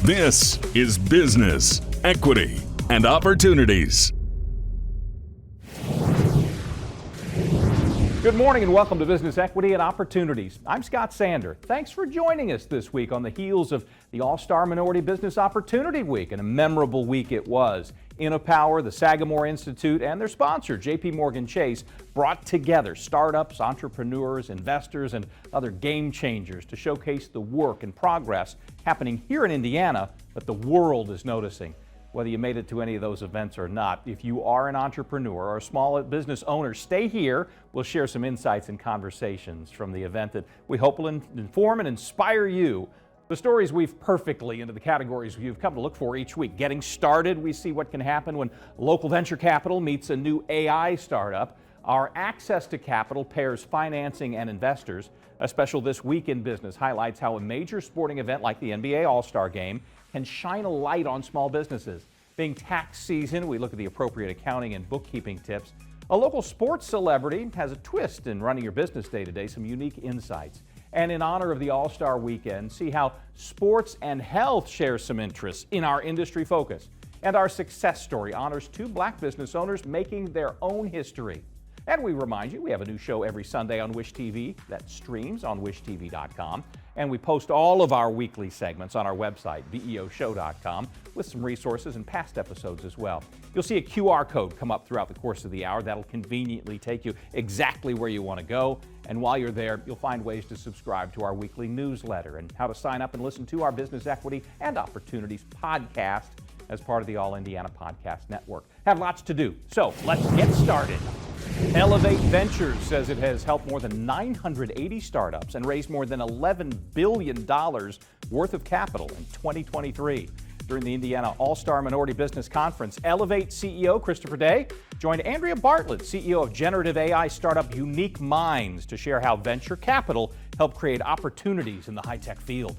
This is Business, Equity, and Opportunities. Good morning and welcome to Business Equity and Opportunities. I'm Scott Sander. Thanks for joining us this week on the heels of the All-Star Minority Business Opportunity Week, and a memorable week it was. InnoPower, the Sagamore Institute, and their sponsor, JPMorgan Chase, brought together startups, entrepreneurs, investors, and other game changers to showcase the work and progress happening here in Indiana, but the world is noticing. Whether you made it to any of those events or not, if you are an entrepreneur or a small business owner, stay here. We'll share some insights and conversations from the event that we hope will inform and inspire you. The stories weave perfectly into the categories you've come to look for each week. Getting started, we see what can happen when local venture capital meets a new AI startup. Our access to capital pairs financing and investors. A special This Week in Business highlights how a major sporting event like the NBA All-Star Game can shine a light on small businesses. Being tax season, we look at the appropriate accounting and bookkeeping tips. A local sports celebrity has a twist in running your business day-to-day, some unique insights. And in honor of the All-Star Weekend, see how sports and health share some interests in our industry focus. And our success story honors two black business owners making their own history. And we remind you, we have a new show every Sunday on Wish TV that streams on wishtv.com. And we post all of our weekly segments on our website, veoshow.com, with some resources and past episodes as well. You'll see a QR code come up throughout the course of the hour that'll conveniently take you exactly where you want to go. And while you're there, you'll find ways to subscribe to our weekly newsletter and how to sign up and listen to our Business Equity and Opportunities podcast as part of the All Indiana Podcast Network. Have lots to do, so let's get started. Elevate Ventures says it has helped more than 980 startups and raised more than $11 billion worth of capital in 2023. During the Indiana All-Star Minority Business Conference, Elevate CEO Christopher Day joined Andrea Bartlett, CEO of Generative AI startup Unique Minds, to share how venture capital helped create opportunities in the high-tech field.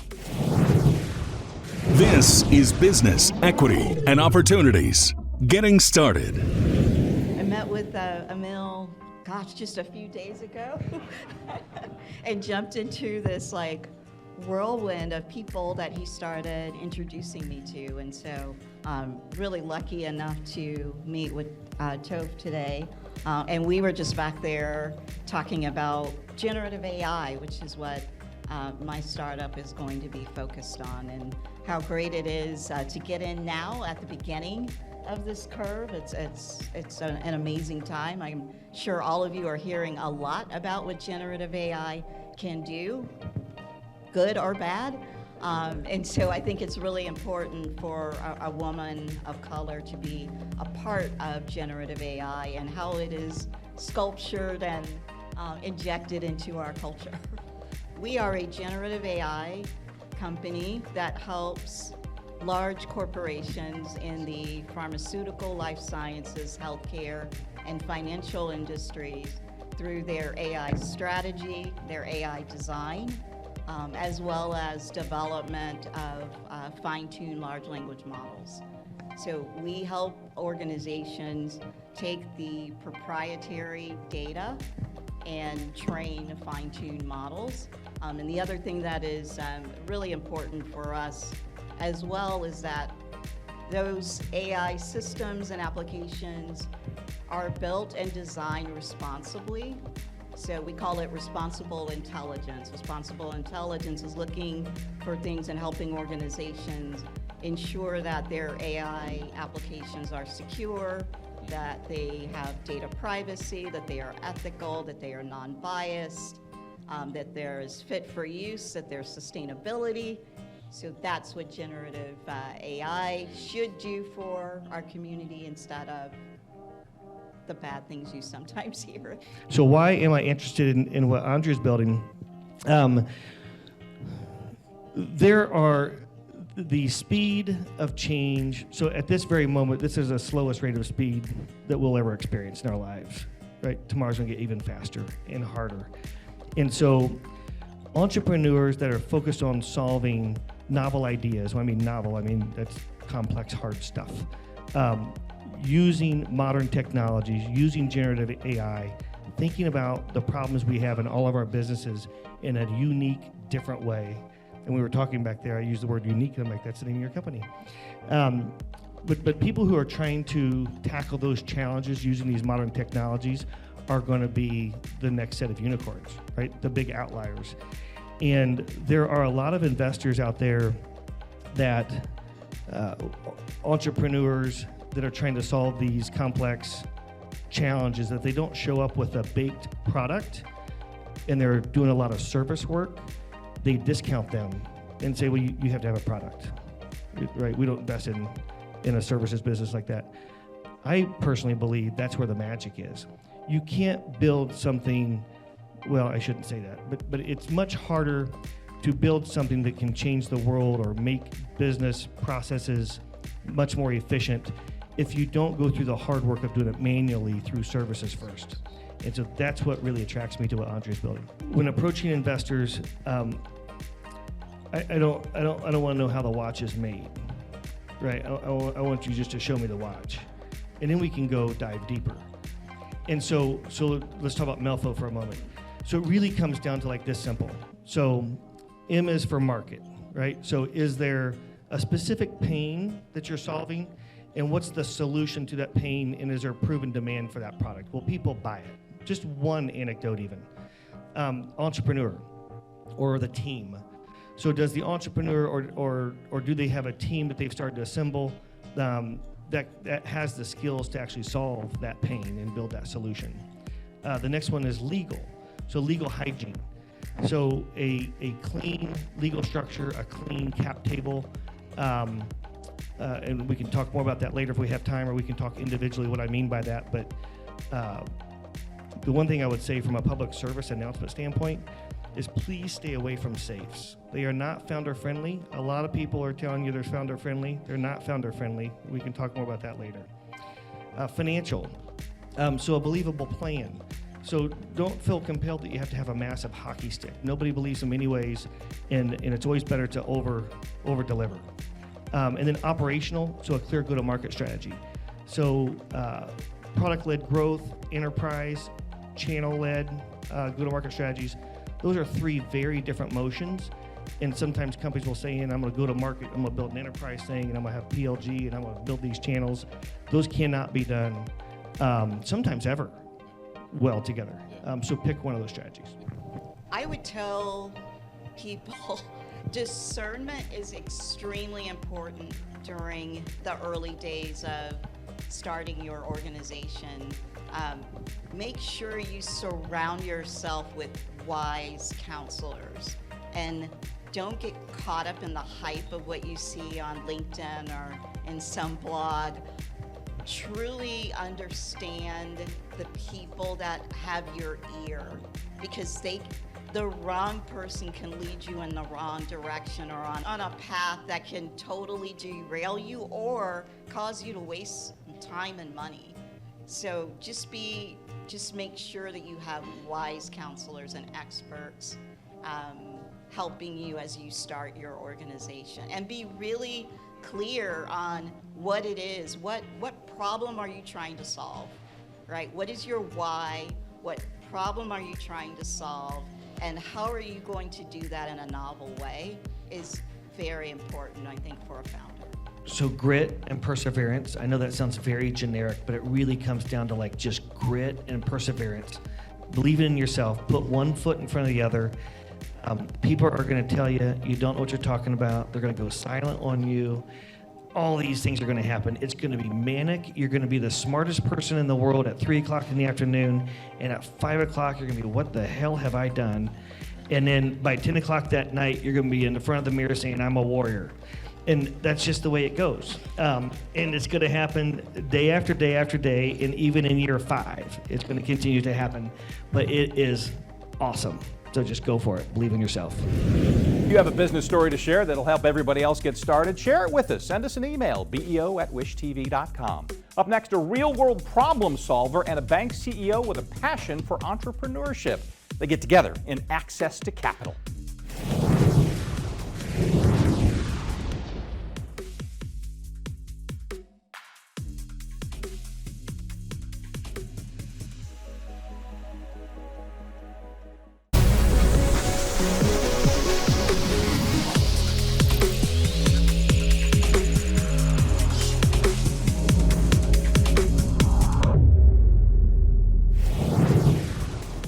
This is Business, Equity, and Opportunities. Getting started. I met with Emil, just a few days ago, and jumped into this whirlwind of people that he started introducing me to. And so I'm really lucky enough to meet with Toph today. And we were just back there talking about generative AI, which is what my startup is going to be focused on, and how great it is to get in now at the beginning of this curve. It's an amazing time. I'm sure all of you are hearing a lot about what generative AI can do, good or bad. And so I think it's really important for a woman of color to be a part of generative AI and how it is sculptured and injected into our culture. We are a generative AI company that helps large corporations in the pharmaceutical, life sciences, healthcare, and financial industries through their AI strategy, their AI design, as well as development of fine-tuned large language models. So we help organizations take the proprietary data and train fine-tuned models. And the other thing that is really important for us as well is that those AI systems and applications are built and designed responsibly. So we call it responsible intelligence. Responsible intelligence is looking for things and helping organizations ensure that their AI applications are secure, that they have data privacy, that they are ethical, that they are non-biased, that there's fit for use, that there's sustainability. So that's what generative AI should do for our community instead of the bad things you sometimes hear. So why am I interested in what Andrea's building? There are the speed of change. So at this very moment, this is the slowest rate of speed that we'll ever experience in our lives, right? Tomorrow's gonna get even faster and harder. And so entrepreneurs that are focused on solving novel ideas, when I mean novel, I mean that's complex, hard stuff. Using modern technologies, using generative AI, thinking about the problems we have in all of our businesses in a unique, different way. And we were talking back there, I used the word unique, and I'm like, that's the name of your company. But people who are trying to tackle those challenges using these modern technologies are going to be the next set of unicorns, right? The big outliers. And there are a lot of investors out there that entrepreneurs that are trying to solve these complex challenges, that they don't show up with a baked product and they're doing a lot of service work, they discount them and say, well, you have to have a product, right? We don't invest in a services business like that. I personally believe that's where the magic is. You can't build something, well, I shouldn't say that, but it's much harder to build something that can change the world or make business processes much more efficient if you don't go through the hard work of doing it manually through services first. And so that's what really attracts me to what Andrea's building. When approaching investors, I don't want to know how the watch is made, right? I want you just to show me the watch, and then we can go dive deeper. And so let's talk about Melfo for a moment. So it really comes down to like this simple. So M is for market, right? So is there a specific pain that you're solving, and what's the solution to that pain, and is there proven demand for that product? Will people buy it? Just one anecdote even. Entrepreneur or the team. So does the entrepreneur or do they have a team that they've started to assemble that has the skills to actually solve that pain and build that solution? The next one is legal. So legal hygiene. So a clean legal structure, a clean cap table, and we can talk more about that later if we have time, or we can talk individually what I mean by that. But the one thing I would say from a public service announcement standpoint is please stay away from safes. They are not founder friendly. A lot of people are telling you they're founder friendly. They're not founder friendly. We can talk more about that later. Financial, so a believable plan. So don't feel compelled that you have to have a massive hockey stick. Nobody believes in many ways, and it's always better to over deliver. And then operational, so a clear go-to-market strategy. So product-led growth, enterprise, channel-led go-to-market strategies. Those are three very different motions. And sometimes companies will say, I'm going to go to market, I'm going to build an enterprise thing, and I'm going to have PLG, and I'm going to build these channels. Those cannot be done, sometimes ever, well together. So pick one of those strategies. I would tell people discernment is extremely important during the early days of starting your organization. Make sure you surround yourself with wise counselors, and don't get caught up in the hype of what you see on LinkedIn or in some blog. Truly understand the people that have your ear, because the wrong person can lead you in the wrong direction or on a path that can totally derail you or cause you to waste time and money. So just make sure that you have wise counselors and experts helping you as you start your organization, and be really clear on what it is. What problem are you trying to solve, right? What is your why? What problem are you trying to solve? And how are you going to do that in a novel way is very important, I think, for a founder. So grit and perseverance. I know that sounds very generic, but it really comes down to like just grit and perseverance. Believe in yourself. Put one foot in front of the other. People are going to tell you don't know what you're talking about. They're going to go silent on you. All these things are going to happen. It's going to be manic. You're going to be the smartest person in the world at 3 o'clock in the afternoon, and at 5 o'clock you're going to be, what the hell have I done? And then by 10 o'clock that night, you're going to be in the front of the mirror saying, I'm a warrior. And that's just the way it goes. And it's going to happen day after day after day, and even in year 5, it's going to continue to happen. But it is awesome. So just go for it. Believe in yourself. If you have a business story to share that'll help everybody else get started, share it with us. Send us an email, beo@wishtv.com. Up next, a real-world problem solver and a bank CEO with a passion for entrepreneurship. They get together in Access to Capital.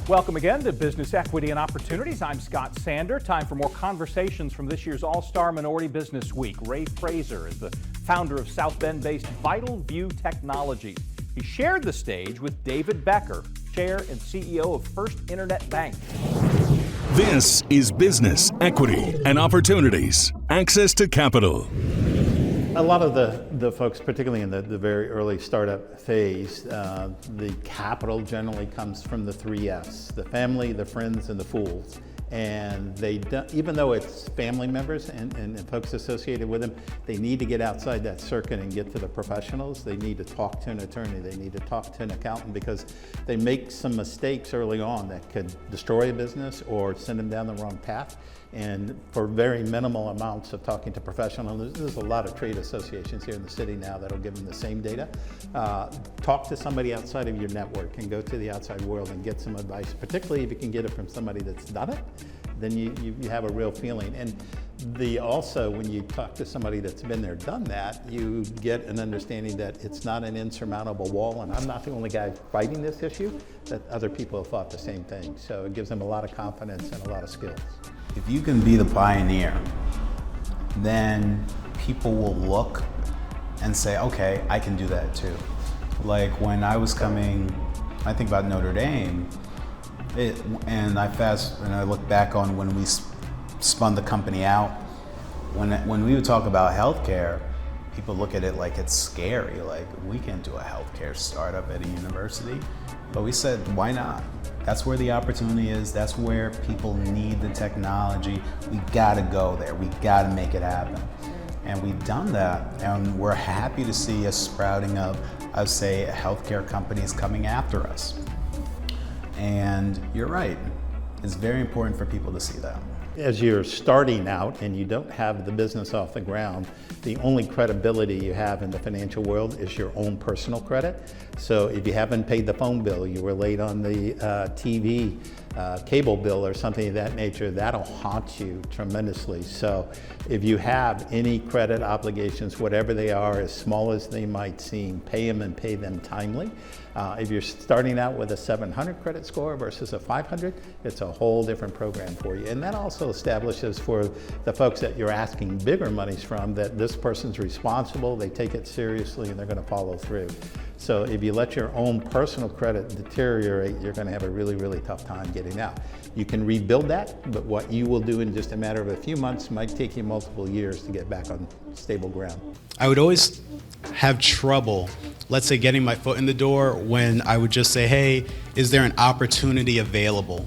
Welcome again to Business Equity and Opportunities. I'm Scott Sander. Time for more conversations from this year's All-Star Minority Business Week. Ray Fraser is the founder of South Bend-based Vital View Technologies. He shared the stage with David Becker, Chair and CEO of First Internet Bank. This is Business Equity and Opportunities. Access to capital. A lot of the folks, particularly in the very early startup phase, the capital generally comes from the 3 F's, the family, the friends, and the fools. And they don't, even though it's family members and folks associated with them, they need to get outside that circuit and get to the professionals. They need to talk to an attorney. They need to talk to an accountant because they make some mistakes early on that could destroy a business or send them down the wrong path. And for very minimal amounts of talking to professionals, there's a lot of trade associations here in the city now that'll give them the same data. Talk to somebody outside of your network and go to the outside world and get some advice, particularly if you can get it from somebody that's done it, then you have a real feeling. And also, when you talk to somebody that's been there, done that, you get an understanding that it's not an insurmountable wall, and I'm not the only guy fighting this issue, that other people have thought the same thing. So it gives them a lot of confidence and a lot of skills. If you can be the pioneer, then people will look and say, okay, I can do that too. Like when I was coming, I think about Notre Dame, and I look back on when we spun the company out, when we would talk about healthcare, people look at it like it's scary, like we can't do a healthcare startup at a university. But we said, why not? That's where the opportunity is. That's where people need the technology. We gotta go there. We gotta make it happen. And we've done that, and we're happy to see a sprouting of say, healthcare companies coming after us. And you're right, it's very important for people to see that. As you're starting out and you don't have the business off the ground, the only credibility you have in the financial world is your own personal credit. So if you haven't paid the phone bill, you were late on the TV, cable bill or something of that nature, that'll haunt you tremendously. So if you have any credit obligations, whatever they are, as small as they might seem, pay them and pay them timely. If you're starting out with a 700 credit score versus a 500, it's a whole different program for you. And that also establishes for the folks that you're asking bigger monies from that this person's responsible, they take it seriously, and they're going to follow through. So if you let your own personal credit deteriorate, you're going to have a really, really tough time getting out. You can rebuild that, but what you will do in just a matter of a few months might take you multiple years to get back on stable ground. I would always have trouble, let's say, getting my foot in the door when I would just say, hey, is there an opportunity available?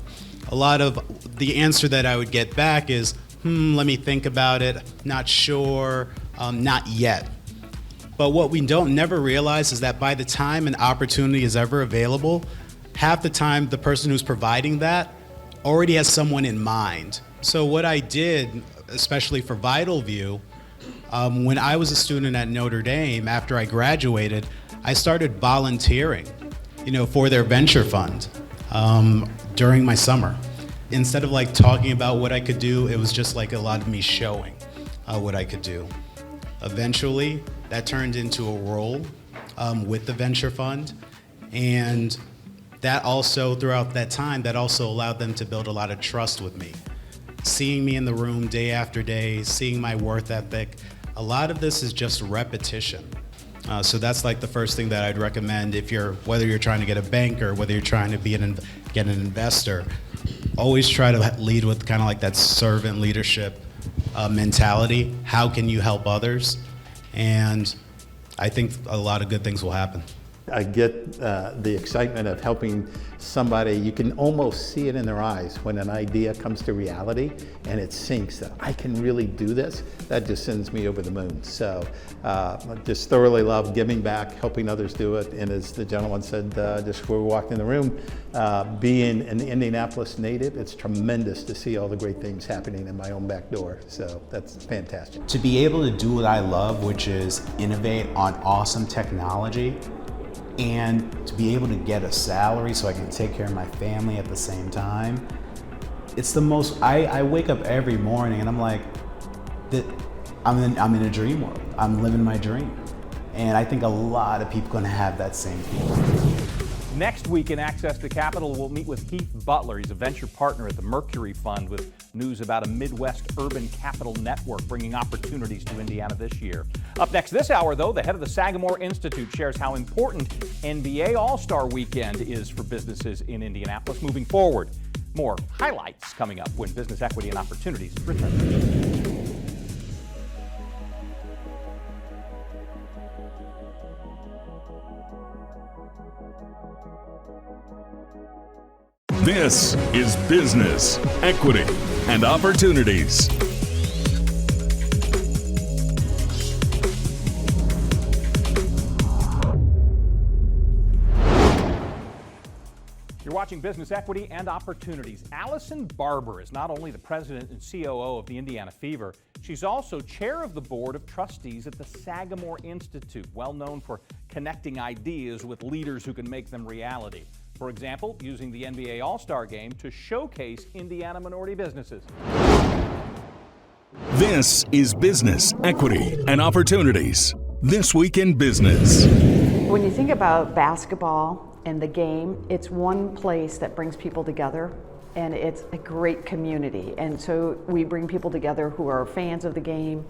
A lot of the answer that I would get back is, let me think about it, not sure, not yet. But what we never realize is that by the time an opportunity is ever available, half the time the person who's providing that already has someone in mind. So what I did, especially for Vital View, when I was a student at Notre Dame, after I graduated, I started volunteering, for their venture fund during my summer. Instead of like talking about what I could do, it was just like a lot of me showing what I could do. Eventually, that turned into a role with the venture fund, and that also, throughout that time, that also allowed them to build a lot of trust with me. Seeing me in the room day after day, seeing my work ethic, a lot of this is just repetition. So that's like the first thing that I'd recommend whether you're trying to get a banker, whether you're trying to get an investor, always try to lead with kind of like that servant leadership mentality. How can you help others? And I think a lot of good things will happen. I get the excitement of helping somebody. You can almost see it in their eyes when an idea comes to reality and it sinks that I can really do this. That just sends me over the moon. So I just thoroughly love giving back, helping others do it. And as the gentleman said just before we walked in the room, being an Indianapolis native, it's tremendous to see all the great things happening in my own back door. So that's fantastic. To be able to do what I love, which is innovate on awesome technology, and to be able to get a salary so I can take care of my family at the same time, it's the most, I wake up every morning and I'm like, I'm in a dream world. I'm living my dream. And I think a lot of people are gonna have that same feeling. Next week in Access to Capital, we'll meet with Heath Butler. He's a venture partner at the Mercury Fund with news about a Midwest urban capital network bringing opportunities to Indiana this year. Up next this hour, though, the head of the Sagamore Institute shares how important NBA All-Star Weekend is for businesses in Indianapolis moving forward. More highlights coming up when Business Equity and Opportunities return. This is Business, Equity, and Opportunities. You're watching Business Equity and Opportunities. Allison Barber is not only the president and COO of the Indiana Fever, she's also chair of the board of trustees at the Sagamore Institute, well known for connecting ideas with leaders who can make them reality. For example, using the NBA All-Star Game to showcase Indiana minority businesses. This is Business, Equity, and Opportunities. This Week in Business. When you think about basketball and the game, it's one place that brings people together, and it's a great community. And so we bring people together who are fans of the game,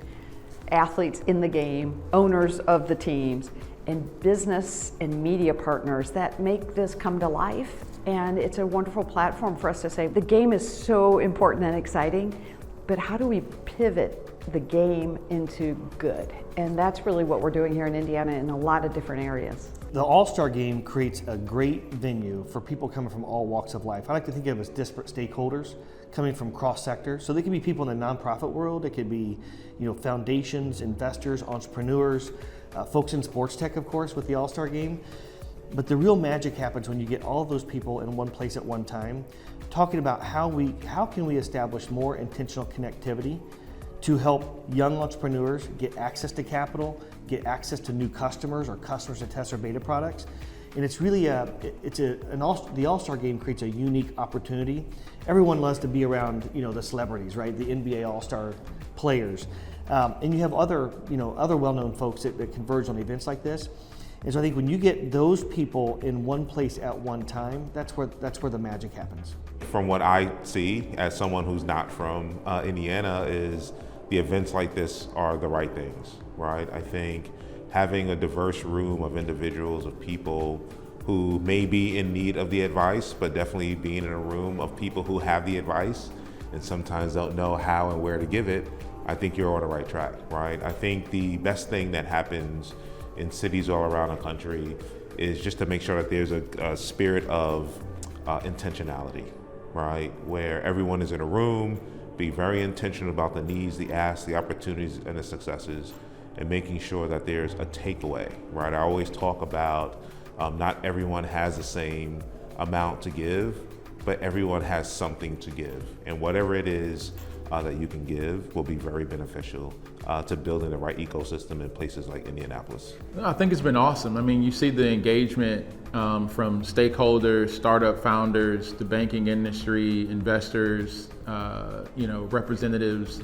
athletes in the game, owners of the teams, and business and media partners that make this come to life. And it's a wonderful platform for us to say, the game is so important and exciting, but how do we pivot the game into good? And that's really what we're doing here in Indiana in a lot of different areas. The All-Star Game creates a great venue for people coming from all walks of life. I like to think of it as disparate stakeholders coming from cross sectors. So they could be people in the nonprofit world, it could be, foundations, investors, entrepreneurs, folks in sports tech, of course, with the All-Star Game. But the real magic happens when you get all of those people in one place at one time, talking about how can we establish more intentional connectivity to help young entrepreneurs get access to capital, get access to new customers or customers to test our beta products. And it's really the All-Star Game creates a unique opportunity. Everyone loves to be around, the celebrities, right? The NBA All-Star players. And you have other well-known folks that converge on events like this. And so I think when you get those people in one place at one time, that's where the magic happens. From what I see as someone who's not from Indiana is the events like this are the right things, right? I think having a diverse room of individuals, of people who may be in need of the advice, but definitely being in a room of people who have the advice and sometimes don't know how and where to give it, I think you're on the right track, right? I think the best thing that happens in cities all around the country is just to make sure that there's a spirit of intentionality, right? Where everyone is in a room, be very intentional about the needs, the asks, the opportunities, and the successes, and making sure that there's a takeaway, right? I always talk about not everyone has the same amount to give, but everyone has something to give. And whatever it is that you can give will be very beneficial to building the right ecosystem in places like Indianapolis. I think it's been awesome. I mean, you see the engagement from stakeholders, startup founders, the banking industry, investors, representatives,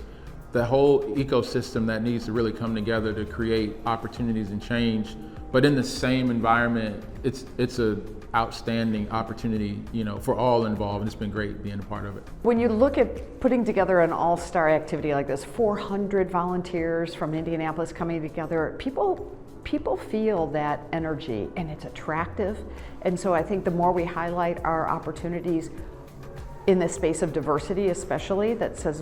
the whole ecosystem that needs to really come together to create opportunities and change. But in the same environment, it's a outstanding opportunity, for all involved, and it's been great being a part of it. When you look at putting together an all-star activity like this, 400 volunteers from Indianapolis coming together, people feel that energy and it's attractive. And so I think the more we highlight our opportunities in the space of diversity, especially, that says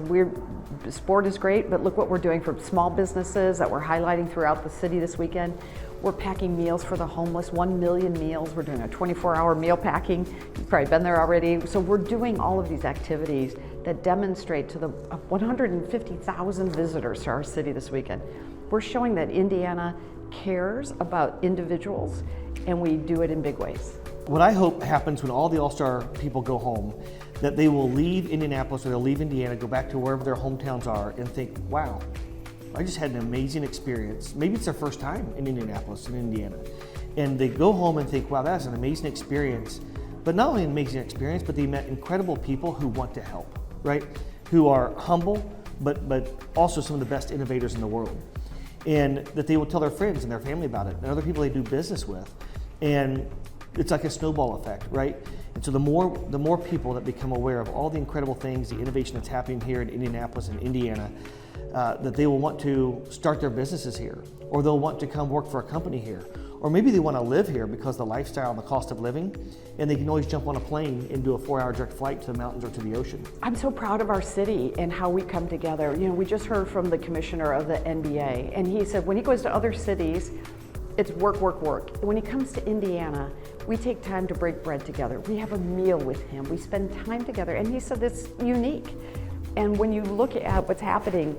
sport is great, but look what we're doing for small businesses that we're highlighting throughout the city this weekend. We're packing meals for the homeless, 1 million meals. We're doing a 24-hour meal packing. You've probably been there already. So we're doing all of these activities that demonstrate to the 150,000 visitors to our city this weekend. We're showing that Indiana cares about individuals, and we do it in big ways. What I hope happens when all the All-Star people go home, that they will leave Indianapolis or they'll leave Indiana, go back to wherever their hometowns are and think, wow, I just had an amazing experience. Maybe it's their first time in Indianapolis, in Indiana. And they go home and think, wow, that's an amazing experience. But not only an amazing experience, but they met incredible people who want to help, right? Who are humble, but also some of the best innovators in the world. And that they will tell their friends and their family about it, and other people they do business with. And it's like a snowball effect, right? And so the more people that become aware of all the incredible things, the innovation that's happening here in Indianapolis and Indiana, that they will want to start their businesses here, or they'll want to come work for a company here, or maybe they want to live here because the lifestyle and the cost of living, and they can always jump on a plane and do a 4-hour direct flight to the mountains or to the ocean. I'm so proud of our city and how we come together. You know, we just heard from the commissioner of the NBA, and he said when he goes to other cities, it's work, work, work. When he comes to Indiana, we take time to break bread together. We have a meal with him. We spend time together, and he said it's unique. And when you look at what's happening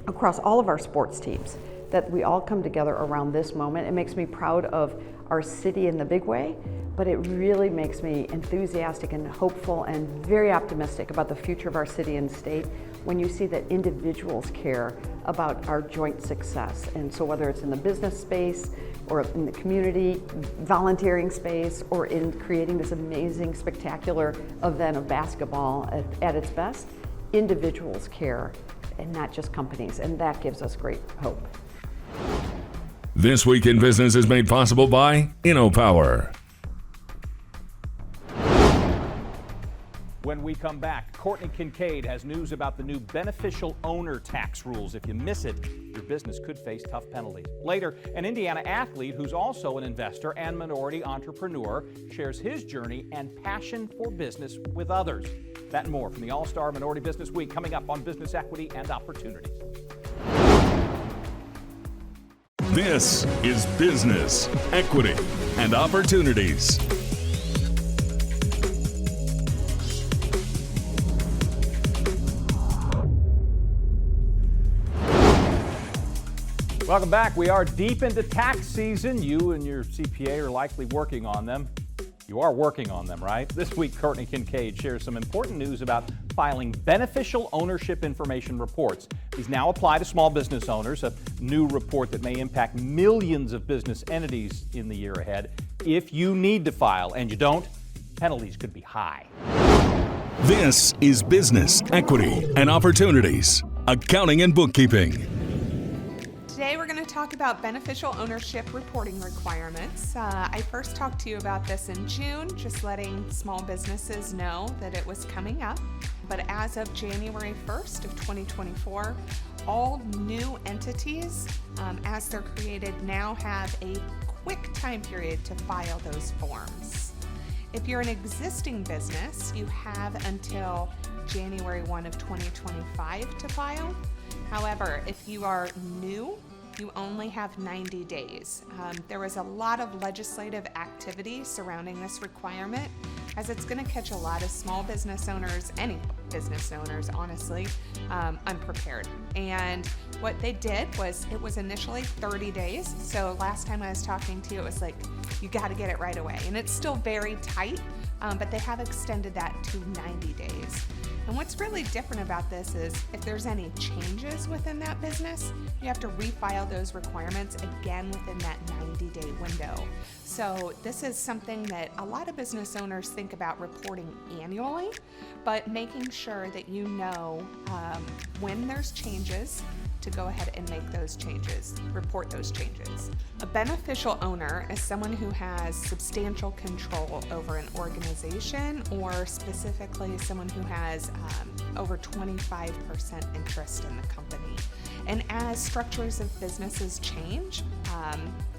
across all of our sports teams, that we all come together around this moment, it makes me proud of our city in the big way, but it really makes me enthusiastic and hopeful and very optimistic about the future of our city and state when you see that individuals care about our joint success. And so whether it's in the business space or in the community volunteering space or in creating this amazing, spectacular event of basketball at its best, individuals care and not just companies, and that gives us great hope. This Week in Business is made possible by InnoPower. When we come back, Courtney Kincaid has news about the new beneficial owner tax rules. If you miss it, your business could face tough penalties. Later, an Indiana athlete who's also an investor and minority entrepreneur shares his journey and passion for business with others. That and more from the All-Star Minority Business Week coming up on Business Equity and Opportunity. This is Business, Equity, and Opportunities. Welcome back. We are deep into tax season. You and your CPA are likely working on them. You are working on them, right? This week, Courtney Kincaid shares some important news about filing beneficial ownership information reports. These now apply to small business owners, a new report that may impact millions of business entities in the year ahead. If you need to file and you don't, penalties could be high. This is Business, Equity, and Opportunities, Accounting and Bookkeeping. Today we're going to talk about beneficial ownership reporting requirements. I first talked to you about this in June, just letting small businesses know that it was coming up. But as of January 1st of 2024, all new entities, as they're created, now have a quick time period to file those forms. If you're an existing business, you have until January 1 of 2025 to file. However, if you are new, you only have 90 days. There was a lot of legislative activity surrounding this requirement, as it's going to catch a lot of small business owners, any business owners, honestly, unprepared. And what they did was, it was initially 30 days. So last time I was talking to you, it was like, you got to get it right away. And it's still very tight, but they have extended that to 90 days. And what's really different about this is if there's any changes within that business, you have to refile those requirements again within that 90-day window. So this is something that a lot of business owners think about reporting annually, but making sure that you know when there's changes to go ahead and make those changes, report those changes. A beneficial owner is someone who has substantial control over an organization, or specifically someone who has over 25% interest in the company. And as structures of businesses change,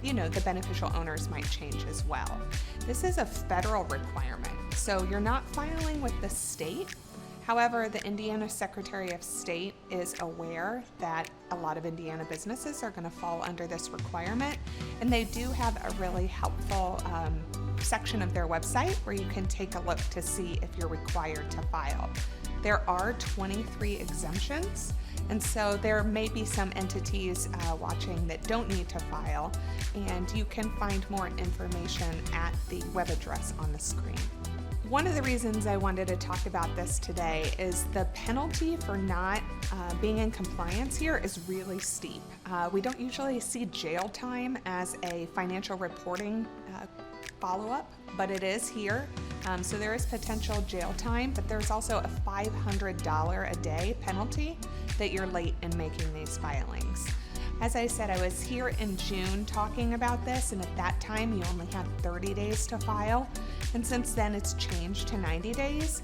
the beneficial owners might change as well. This is a federal requirement, so you're not filing with the state. However, the Indiana Secretary of State is aware that a lot of Indiana businesses are going to fall under this requirement, and they do have a really helpful section of their website where you can take a look to see if you're required to file. There are 23 exemptions, and so there may be some entities watching that don't need to file, and you can find more information at the web address on the screen. One of the reasons I wanted to talk about this today is the penalty for not being in compliance here is really steep. We don't usually see jail time as a financial reporting follow-up, but it is here. So there is potential jail time, but there's also a $500 a day penalty that you're late in making these filings. As I said, I was here in June talking about this, and at that time you only had 30 days to file, and since then it's changed to 90 days,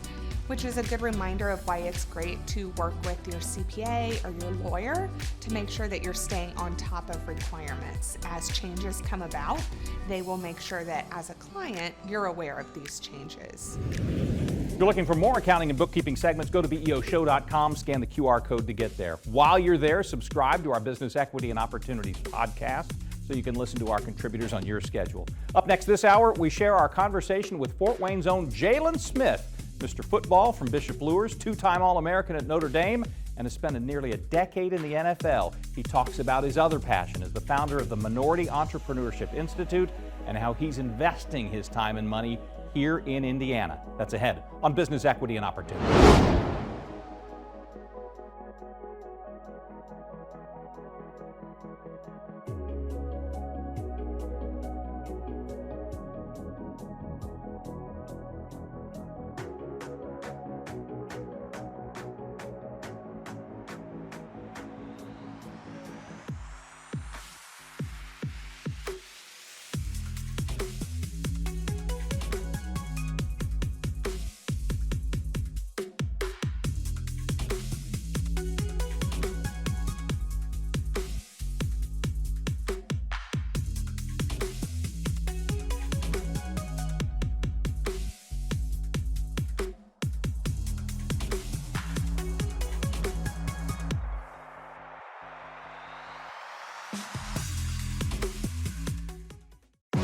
which is a good reminder of why it's great to work with your CPA or your lawyer to make sure that you're staying on top of requirements. As changes come about, they will make sure that as a client, you're aware of these changes. If you're looking for more accounting and bookkeeping segments, go to beoshow.com, scan the QR code to get there. While you're there, subscribe to our Business Equity and Opportunities podcast so you can listen to our contributors on your schedule. Up next this hour, we share our conversation with Fort Wayne's own Jaylon Smith, Mr. Football from Bishop Luers, two-time All-American at Notre Dame, and has spent nearly a decade in the NFL. He talks about his other passion as the founder of the Minority Entrepreneurship Institute and how he's investing his time and money here in Indiana. That's ahead on Business Equity and Opportunity.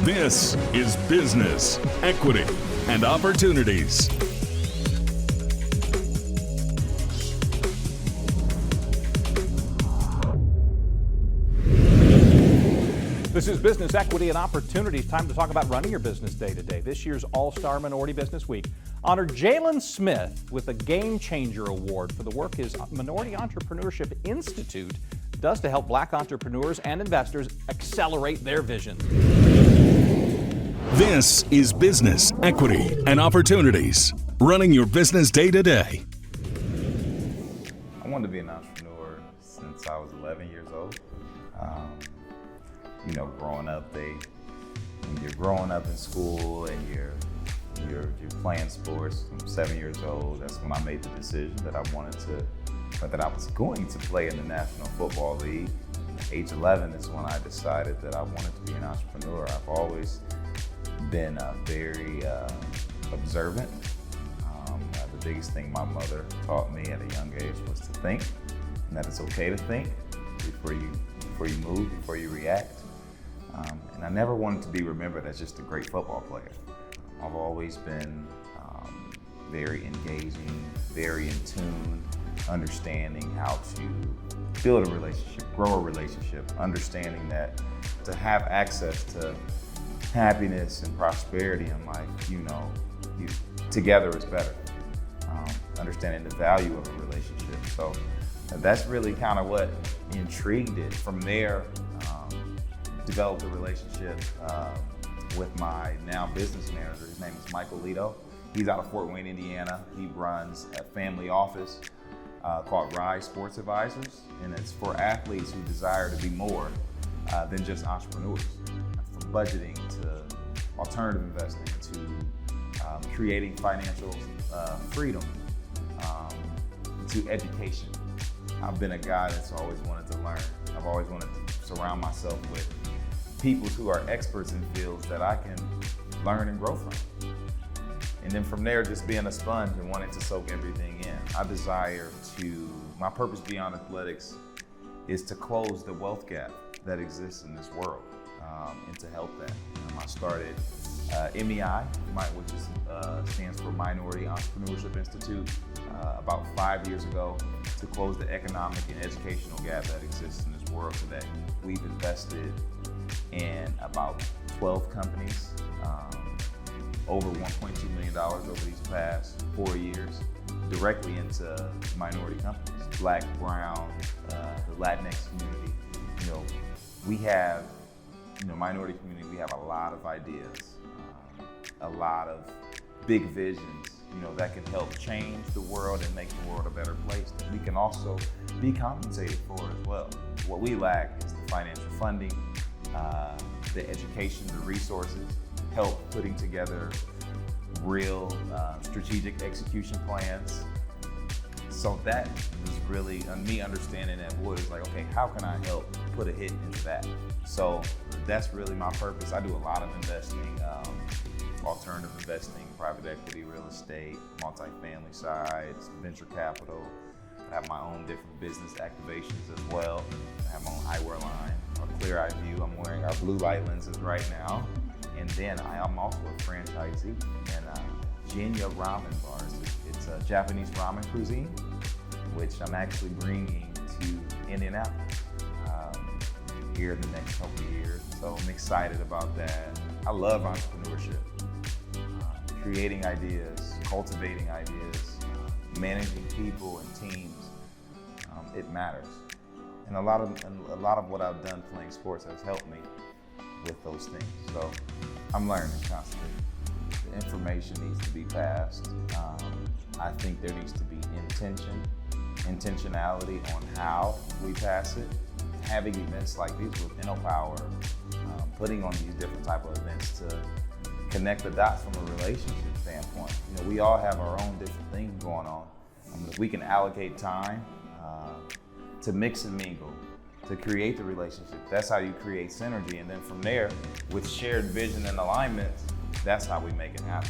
This is Business, Equity, and Opportunities. This is Business Equity and Opportunities. Time to talk about running your business day to day. This year's All-Star Minority Business Week honored Jaylon Smith with a Game Changer Award for the work his Minority Entrepreneurship Institute does to help Black entrepreneurs and investors accelerate their visions. This is Business, Equity, and Opportunities. Running your business day to day. I wanted to be an entrepreneur since I was 11 years old. Growing up, when you're growing up in school and you're playing sports from 7 years old, that's when I made the decision that I was going to play in the National Football League. Age 11 is when I decided that I wanted to be an entrepreneur. I've always been very observant. The biggest thing my mother taught me at a young age was to think, and that it's okay to think before you move, before you react. And I never wanted to be remembered as just a great football player. I've always been very engaging, very in tune, understanding how to build a relationship, grow a relationship, understanding that to have access to happiness and prosperity in life, together is better. Understanding the value of a relationship. So that's really kind of what intrigued it. From there, developed a relationship with my now business manager. His name is Michael Lito. He's out of Fort Wayne, Indiana. He runs a family office called Rise Sports Advisors, and it's for athletes who desire to be more than just entrepreneurs. From budgeting to alternative investing to creating financial freedom to education. I've been a guy that's always wanted to learn. I've always wanted to surround myself with people who are experts in fields that I can learn and grow from. And then from there, just being a sponge and wanting to soak everything in. My purpose beyond athletics is to close the wealth gap that exists in this world and to help that. I started MEI, which stands for Minority Entrepreneurship Institute, about 5 years ago to close the economic and educational gap that exists in this world today. We've invested in about 12 companies, over $1.2 million over these past 4 years, directly into minority companies, Black, Brown, the Latinx community. We have, minority community, we have a lot of ideas, a lot of big visions, that can help change the world and make the world a better place that we can also be compensated for as well. What we lack is the financial funding, the education, the resources, help putting together real strategic execution plans. So that was really me understanding that what is like, okay, how can I help put a hit into that? So that's really my purpose. I do a lot of investing, alternative investing, private equity, real estate, multifamily sides, venture capital. I have my own different business activations as well. I have my own eyewear line, a Clear Eye View. I'm wearing our blue light lenses right now. And then I am also a franchisee in Genya Ramen Bars. It's a Japanese ramen cuisine, which I'm actually bringing to Indianapolis here in the next couple of years. So I'm excited about that. I love entrepreneurship, creating ideas, cultivating ideas, managing people and teams. It matters. And a lot of what I've done playing sports has helped me with those things. So I'm learning constantly. The information needs to be passed. I think there needs to be intentionality on how we pass it. Having events like these with InnoPower, putting on these different type of events to connect the dots from a relationship standpoint. We all have our own different things going on. If we can allocate time to mix and mingle, to create the relationship, that's how you create synergy. And then from there, with shared vision and alignment, that's how we make it happen.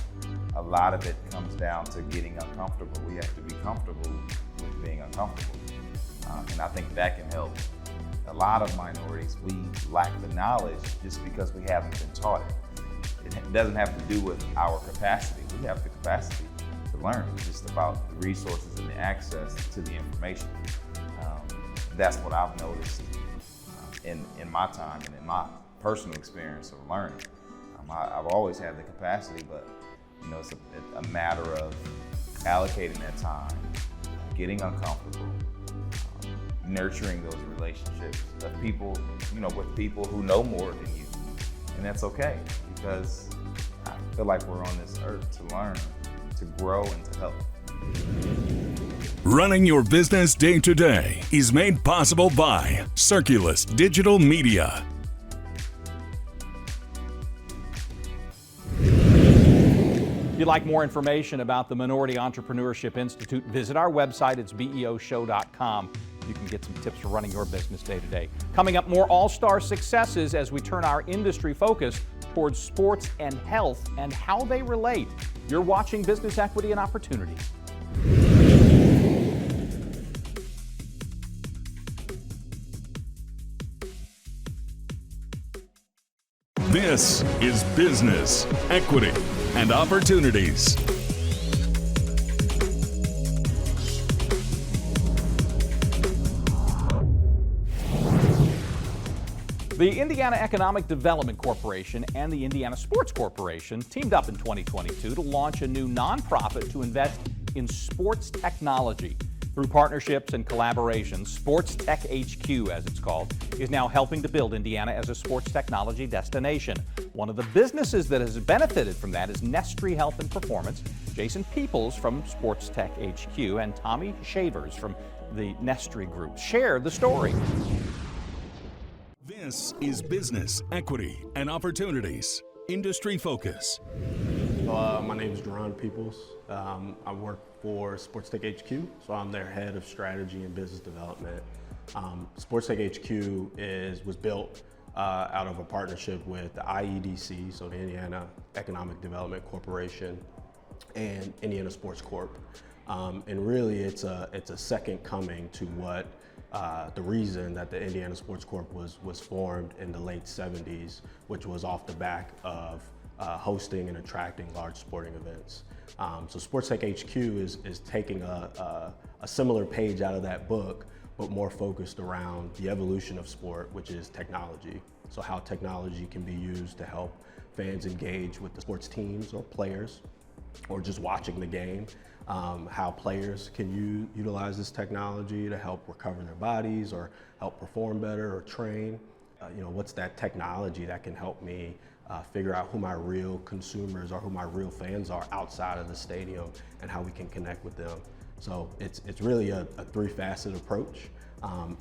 A lot of it comes down to getting uncomfortable. We have to be comfortable with being uncomfortable. And I think that can help. A lot of minorities, we lack the knowledge just because we haven't been taught it. It doesn't have to do with our capacity. We have the capacity to learn. It's just about the resources and the access to the information. That's what I've noticed in my time and in my personal experience of learning. I've always had the capacity, but it's a matter of allocating that time, getting uncomfortable, nurturing those relationships of people, with people who know more than you. And that's okay, because I feel like we're on this earth to learn, to grow, and to help. Running your business day to day is made possible by Circulus Digital Media. If you'd like more information about the Minority Entrepreneurship Institute, visit our website. It's beoshow.com. You can get some tips for running your business day to day. Coming up, more all-star successes as we turn our industry focus towards sports and health and how they relate. You're watching Business Equity and Opportunity. This is Business, Equity, and Opportunities. The Indiana Economic Development Corporation and the Indiana Sports Corporation teamed up in 2022 to launch a new nonprofit to invest in sports technology. Through partnerships and collaborations, Sports Tech HQ, as it's called, is now helping to build Indiana as a sports technology destination. One of the businesses that has benefited from that is Nestry Health and Performance. Jason Peoples from Sports Tech HQ and Tommy Shavers from the Nestry Group share the story. This is Business, Equity, and Opportunities. Industry Focus. My name is Jaylon Peoples. I work for Sports Tech HQ, so I'm their head of strategy and business development. Sports Tech HQ was built out of a partnership with the IEDC, so the Indiana Economic Development Corporation, and Indiana Sports Corp. And really, it's a second coming to what the reason that the Indiana Sports Corp was formed in the late 70s, which was off the back of hosting and attracting large sporting events. So Sports Tech HQ is taking a similar page out of that book, but more focused around the evolution of sport, which is technology. So how technology can be used to help fans engage with the sports teams or players, or just watching the game. How players can utilize this technology to help recover their bodies or help perform better or train. What's that technology that can help me figure out who my real consumers or who my real fans are outside of the stadium and how we can connect with them. So it's really a three-faceted approach.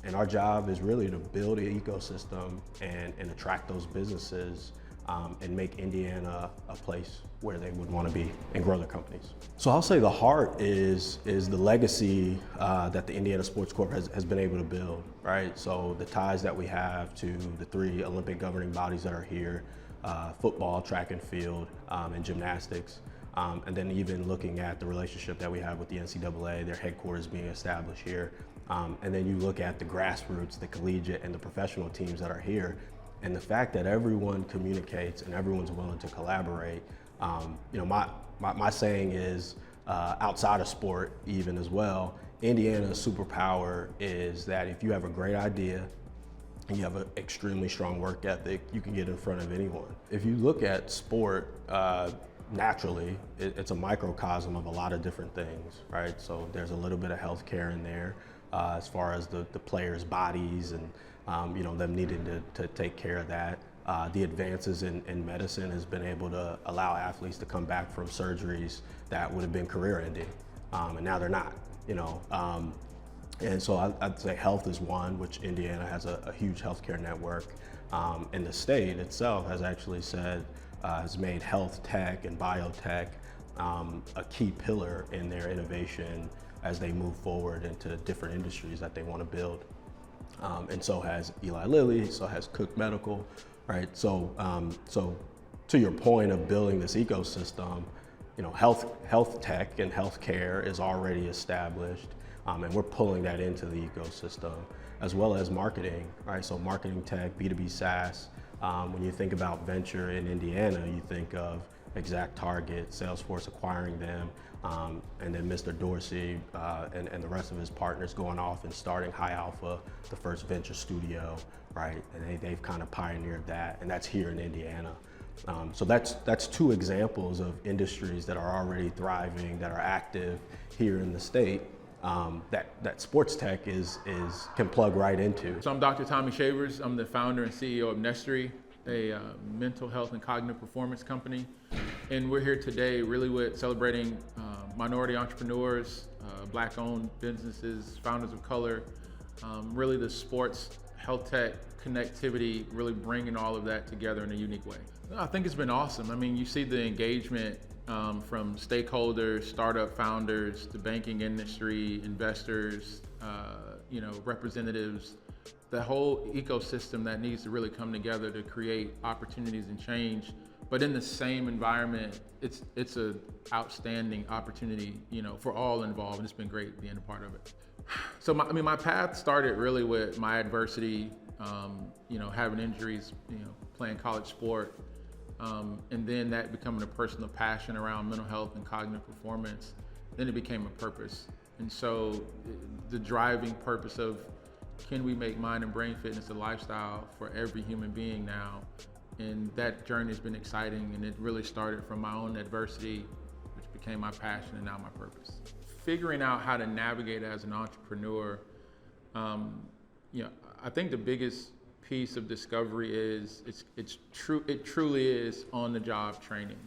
And our job is really to build an ecosystem and attract those businesses and make Indiana a place where they would want to be and grow their companies. So I'll say the heart is the legacy that the Indiana Sports Corp has been able to build, right? So the ties that we have to the 3 Olympic governing bodies that are here, football, track and field, and gymnastics. And then even looking at the relationship that we have with the NCAA, their headquarters being established here. And then you look at the grassroots, the collegiate and the professional teams that are here. And the fact that everyone communicates and everyone's willing to collaborate. My saying is, outside of sport even as well, Indiana's superpower is that if you have a great idea and you have an extremely strong work ethic, you can get in front of anyone. If you look at sport, naturally, it's a microcosm of a lot of different things, right? So there's a little bit of healthcare in there as far as the players' bodies and them needing to take care of that. The advances in medicine has been able to allow athletes to come back from surgeries that would have been career-ending, and now they're not, And so I'd say health is one, which Indiana has a huge healthcare network. And the state itself has actually has made health tech and biotech a key pillar in their innovation as they move forward into different industries that they want to build. And so has Eli Lilly, so has Cook Medical, right? So to your point of building this ecosystem, health tech and healthcare is already established, and we're pulling that into the ecosystem, as well as marketing, right? So marketing tech, B2B SaaS. When you think about venture in Indiana, you think of Exact Target, Salesforce acquiring them, and then Mr. Dorsey and the rest of his partners going off and starting High Alpha, the first venture studio, right? And they've kind of pioneered that, and that's here in Indiana. So that's 2 examples of industries that are already thriving, that are active here in the state, that sports tech can plug right into. So I'm Dr. Tommy Shavers. I'm the founder and CEO of Nestry, a mental health and cognitive performance company. And we're here today really with celebrating minority entrepreneurs, Black-owned businesses, founders of color, really the sports, health tech, connectivity, really bringing all of that together in a unique way. I think it's been awesome. I mean, you see the engagement from stakeholders, startup founders, the banking industry, investors, representatives, the whole ecosystem that needs to really come together to create opportunities and change. But in the same environment, it's an outstanding opportunity, for all involved, and it's been great being a part of it. So my path started really with my adversity, having injuries, playing college sport, and then that becoming a personal passion around mental health and cognitive performance. Then it became a purpose. And so the driving purpose of, can we make mind and brain fitness a lifestyle for every human being now? And that journey has been exciting, and it really started from my own adversity, which became my passion and now my purpose. Figuring out how to navigate as an entrepreneur, I think the biggest piece of discovery is it truly is on-the-job training.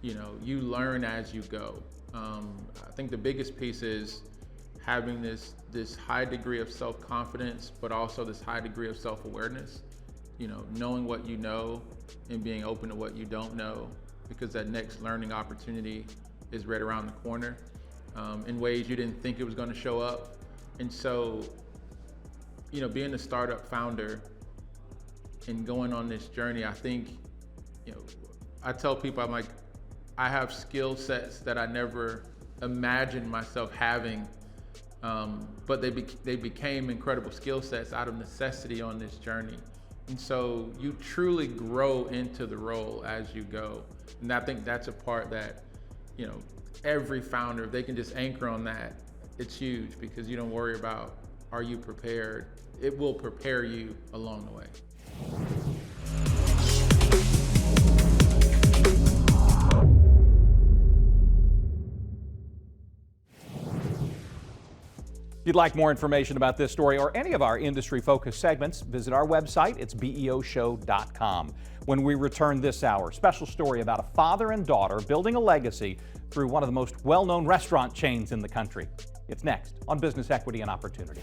You learn as you go. I think the biggest piece is having this high degree of self-confidence, but also this high degree of self-awareness. Knowing what you know and being open to what you don't know, because that next learning opportunity is right around the corner in ways you didn't think it was going to show up. And so, being a startup founder and going on this journey, I think, I tell people, I'm like, I have skill sets that I never imagined myself having, but they became incredible skill sets out of necessity on this journey. And so you truly grow into the role as you go. And I think that's a part that, every founder, if they can just anchor on that, it's huge, because you don't worry about, are you prepared? It will prepare you along the way. you'd like more information about this story or any of our industry-focused segments, visit our website. It's beoshow.com. When we return this hour, special story about a father and daughter building a legacy through one of the most well-known restaurant chains in the country. It's next on Business Equity and Opportunity.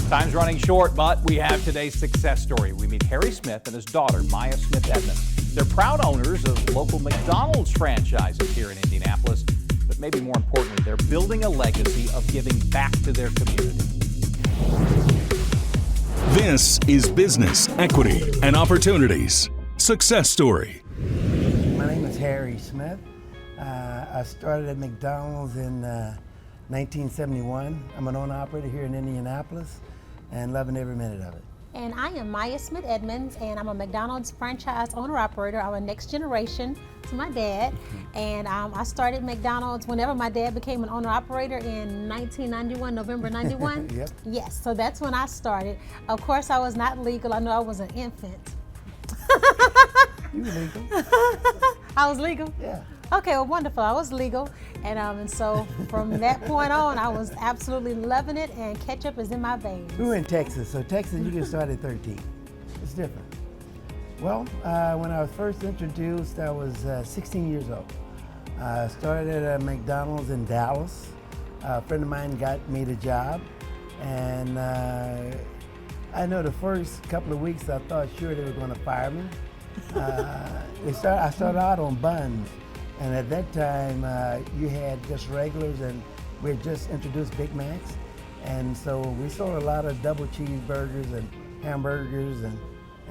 Time's running short, but we have today's success story. We meet Harry Smith and his daughter, Maya Smith Edmonds. They're proud owners of local McDonald's franchises here in Indianapolis, but maybe more importantly, they're building a legacy of giving back to their community. This is Business, Equity, and Opportunities. Success Story. My name is Harry Smith. I started at McDonald's in 1971. I'm an owner-operator here in Indianapolis and loving every minute of it. And I am Maya Smith Edmonds, and I'm a McDonald's franchise owner-operator. I'm a next generation to my dad, and I started McDonald's whenever my dad became an owner-operator in 1991, November 91. Yep. Yes, so that's when I started. Of course, I was not legal. I know I was an infant. You were legal. I was legal? Yeah. Okay, well, wonderful. I was legal, and so from that point on, I was absolutely loving it, and ketchup is in my veins. We were in Texas, so Texas you can start at 13. It's different. Well, when I was first introduced, I was 16 years old. I started at a McDonald's in Dallas. A friend of mine got me the job, and I know the first couple of weeks I thought sure they were going to fire me. I started out on buns. And at that time, you had just regulars, and we had just introduced Big Macs. And so we sold a lot of double cheeseburgers and hamburgers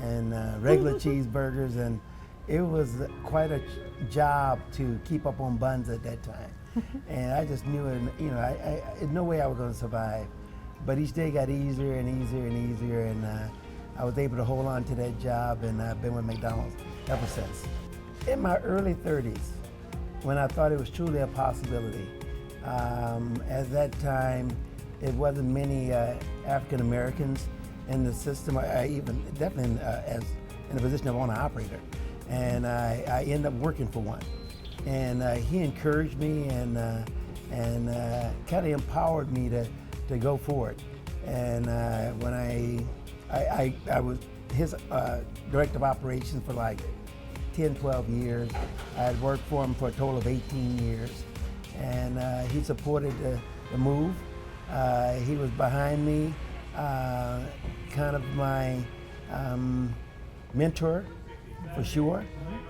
and regular cheeseburgers. And it was quite a job to keep up on buns at that time. And I just knew, there's no way I was going to survive. But each day got easier and easier and easier. And I was able to hold on to that job, and I've been with McDonald's ever since. In my early 30s, when I thought it was truly a possibility. At that time, it wasn't many African Americans in the system, even definitely as in the position of owner-operator. And I ended up working for one. And he encouraged me and kind of empowered me to go for it. And when I was his director of operations for like 10, 12 years. I had worked for him for a total of 18 years. And he supported the move. He was behind me, kind of my mentor for sure.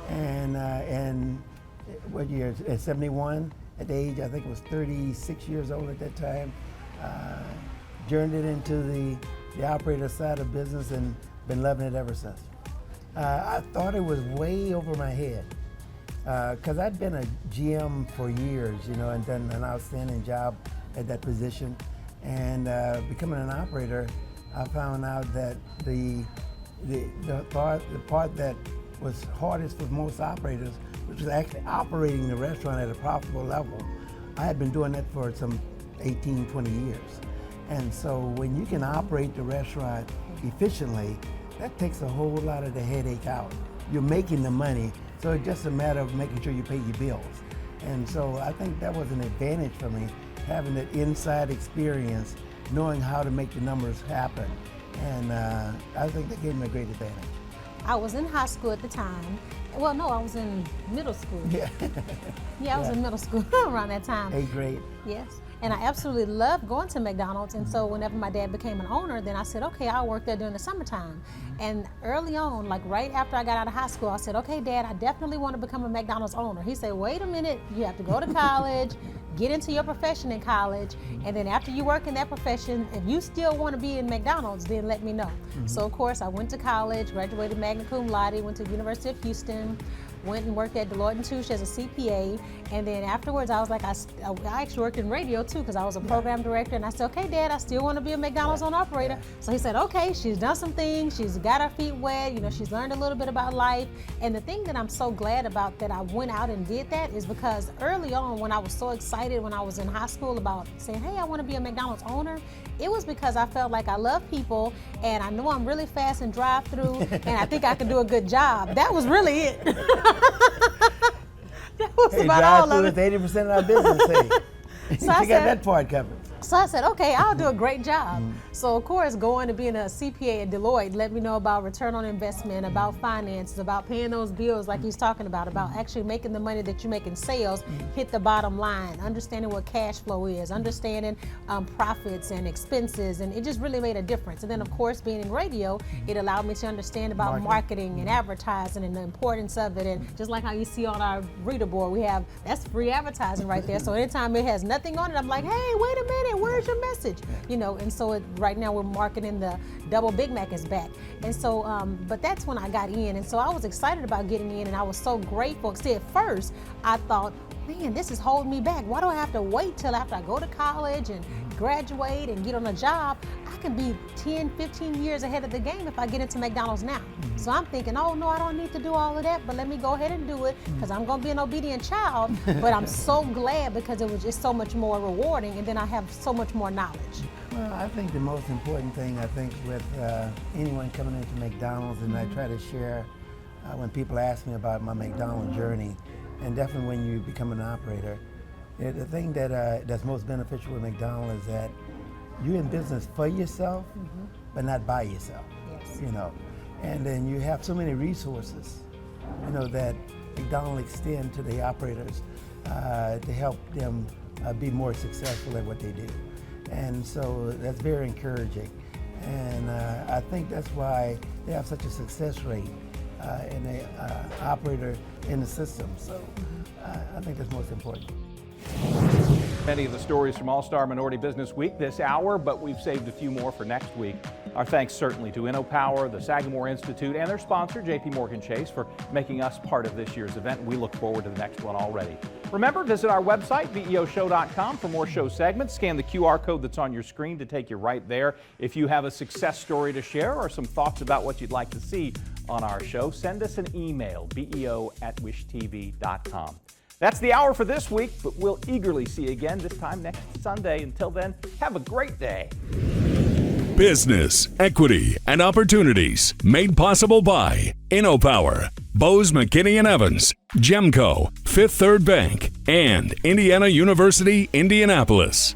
And what year? At 71, at the age, I think it was 36 years old at that time. Journeyed into the operator side of business and been loving it ever since. I thought it was way over my head because I'd been a GM for years, and done an outstanding job at that position. And becoming an operator, I found out that the part that was hardest for most operators, which was actually operating the restaurant at a profitable level. I had been doing that for some 18, 20 years. And so when you can operate the restaurant efficiently, that takes a whole lot of the headache out. You're making the money, so it's just a matter of making sure you pay your bills. And so I think that was an advantage for me, having that inside experience, knowing how to make the numbers happen. And I think that gave me a great advantage. I was in high school at the time. Well, no, I was in middle school. Yeah. Yeah, I was in middle school around that time. 8th grade. Yes. And I absolutely loved going to McDonald's. And so whenever my dad became an owner, then I said, okay, I'll work there during the summertime. And early on, like right after I got out of high school, I said, okay, Dad, I definitely want to become a McDonald's owner. He said, wait a minute, you have to go to college, get into your profession in college, and then after you work in that profession, if you still want to be in McDonald's, then let me know. So of course, I went to college, graduated magna cum laude, went to the University of Houston, went and worked at Deloitte & Touche as a CPA, and then afterwards I was like, I actually worked in radio too because I was a program director, and I said, okay, Dad, I still want to be a McDonald's owner operator. So he said, okay, she's done some things, she's got her feet wet, she's learned a little bit about life, and the thing that I'm so glad about that I went out and did that is because early on when I was so excited when I was in high school about saying, hey, I want to be a McDonald's owner, it was because I felt like I love people and I know I'm really fast in drive-through and I think I can do a good job. That was really it. That was about all of it. Drive-through is 80% of our business, hey. So you got that part covered. So I said, okay, I'll do a great job. So of course, going to being a CPA at Deloitte let me know about return on investment, about finances, about paying those bills like he's talking about actually making the money that you make in sales hit the bottom line, understanding what cash flow is, understanding profits and expenses, and it just really made a difference. And then of course, being in radio, it allowed me to understand about marketing and advertising and the importance of it. And just like how you see on our reader board, that's free advertising right there. So anytime it has nothing on it, I'm like, hey, wait a minute. Where's your message? And so right now we're marketing the double Big Mac is back. And so, but that's when I got in. And so I was excited about getting in and I was so grateful. See, at first I thought, man, this is holding me back. Why do I have to wait till after I go to college and graduate and get on a job? I can be 10, 15 years ahead of the game if I get into McDonald's now. So I'm thinking, oh no, I don't need to do all of that, but let me go ahead and do it because I'm gonna be an obedient child. But I'm so glad because it was just so much more rewarding and then I have so much more knowledge. Well, I think the most important thing, with anyone coming into McDonald's, and I try to share when people ask me about my McDonald's journey, and definitely when you become an operator, the thing that's most beneficial with McDonald's is that you're in business for yourself, but not by yourself. Yes. And then you have so many resources, that McDonald's extend to the operators to help them be more successful at what they do. And so that's very encouraging. And I think that's why they have such a success rate in the operator in the system. So I think that's most important. Many of the stories from All-Star Minority Business Week this hour, but we've saved a few more for next week. Our thanks certainly to InnoPower, the Sagamore Institute, and their sponsor, JPMorgan Chase, for making us part of this year's event. We look forward to the next one already. Remember, visit our website, VEOshow.com, for more show segments. Scan the QR code that's on your screen to take you right there. If you have a success story to share or some thoughts about what you'd like to see on our show, send us an email, beo@wishtv.com. That's the hour for this week, but we'll eagerly see you again this time next Sunday. Until then, have a great day. Business, equity, and opportunities made possible by InnoPower, Bose McKinney & Evans, Gemco, Fifth Third Bank, and Indiana University, Indianapolis.